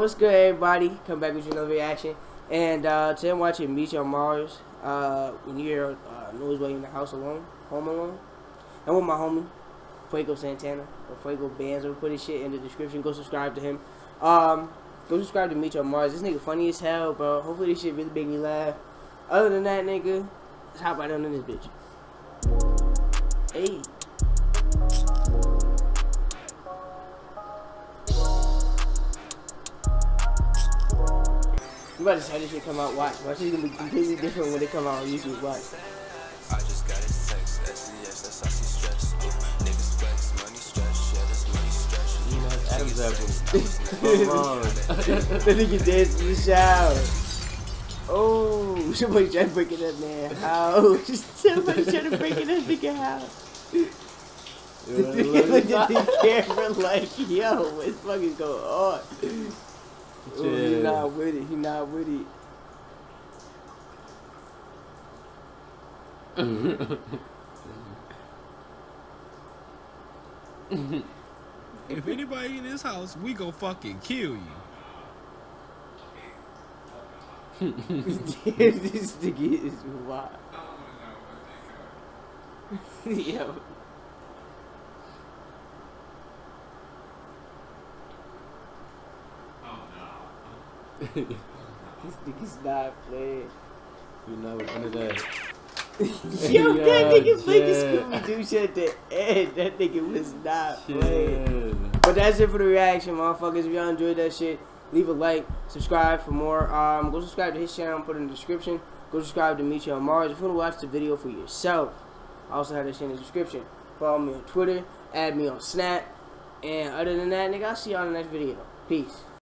what's good, everybody? Come back with you another reaction. And today I'm watching Meet Your Mars. When you hear noise while you're in the house alone, home alone. I'm with my homie, Fuego Santana, or Fuego Bandzz. I'll put his shit in the description. Go subscribe to him. Go subscribe to Meet Your Mars. This nigga funny as hell, bro. Hopefully this shit really make me laugh. Other than that, nigga, let's hop right on in this bitch. Hey. You about to see how this shit come out, watch. Watch, it's gonna be completely different when they come out on YouTube, watch. I just got his text, SES, that's how she stressed. Niggas flex, money stretch, yeah, that's money stretch. You know, Adam's apple. That nigga dance in the shower. Oh, somebody trying to break in that man house. Somebody trying to break in that nigga house. The nigga looked at the camera like, yo, what's fucking going on? Oh, he not with it. He not with it. If anybody in this house, we gon' fucking kill you. This nigga is wild. Yo. This nigga's not playing. You know, under that. Yo, that nigga fucking Scooby-Doo shit at the end. That nigga was not playing. But that's it for the reaction, motherfuckers. If y'all enjoyed that shit, leave a like, subscribe for more. Go subscribe to his channel, put it in the description. Go subscribe to Meet Your Mars if you want to watch the video for yourself. I also have that shit in the description. Follow me on Twitter, add me on Snap. And other than that, nigga, I'll see y'all in the next video. Peace.